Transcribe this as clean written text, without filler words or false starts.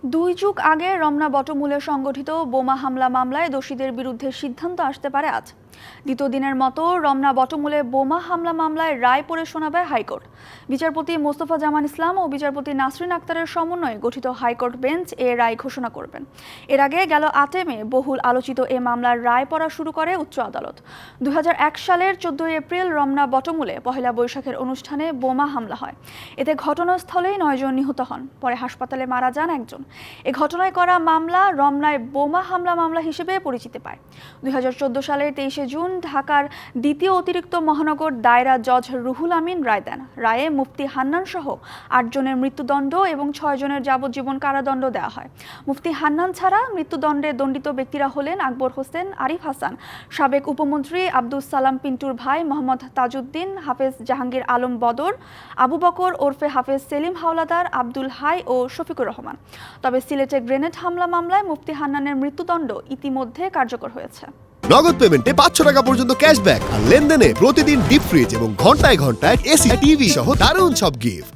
দুই যুগ আগে রমনা বটমূলে সংগঠিত বোমা হামলা মামলায় দোষীদের বিরুদ্ধে সিদ্ধান্ত আসতে পারে আজ। দ্বিতীয় দিনের মতো রমনা বটমূলে বোমা হামলা মামলায় রায় পড়ে শোনাবে হাইকোর্ট। বিচারপতি মোস্তফা জামান ইসলাম ও বিচারপতি নাসরিন আক্তারের সমন্বয়ে গঠিত হাইকোর্ট বেঞ্চ এ রায় ঘোষণা করবেন। এর আগে গেল ৮ মে বহুল আলোচিত এ মামলার রায় পড়া শুরু করে উচ্চ আদালত। ২০০১ সালের ১৪ এপ্রিল রমনা বটমূলে পহেলা বৈশাখের অনুষ্ঠানে বোমা হামলা হয়। এতে ঘটনাস্থলেই ৯ জন নিহত হন, পরে হাসপাতালে মারা যান একজন। এ ঘটনায় করা মামলা রমনায় বোমা হামলা মামলা হিসেবে পরিচিতি পায়। ২০১৪ সালের ২৩ জুন ঢাকার দ্বিতীয় অতিরিক্ত মহানগর দায়রা জজ রুহুল আমিন রায় দেন। রায়ে মুফতি হান্নান সহ ৮ জনের মৃত্যুদণ্ড এবং ৬ জনের যাবজ্জীবন কারাদণ্ড দেওয়া হয়। মুফতি হান্নান ছাড়া মৃত্যুদণ্ডে দণ্ডিত ব্যক্তিরা হলেন আকবর হোসেন, আরিফ হাসান, সাবেক উপমন্ত্রী আব্দুস সালাম পিন্টুর ভাই মোহাম্মদ তাজউদ্দিন, হাফেজ জাহাঙ্গীর আলম বদর, আবু বকর ওরফে হাফেজ সেলিম হাওলাদার, আব্দুল হাই ও শফিকুর রহমান। তবে সিলেটে গ্রেনেড হামলা মামলায় মুফতি হান্নানের মৃত্যুদণ্ড ইতিমধ্যে কার্যকর হয়েছে। নগদ পেমেন্টে ৫০০ টাকা পর্যন্ত ক্যাশব্যাক আর লেনদেনে প্রতিদিন ডিপ ফ্রিজ এবং ঘন্টায় ঘন্টায় এসি টিভি সহ দারুণ সব গিফট।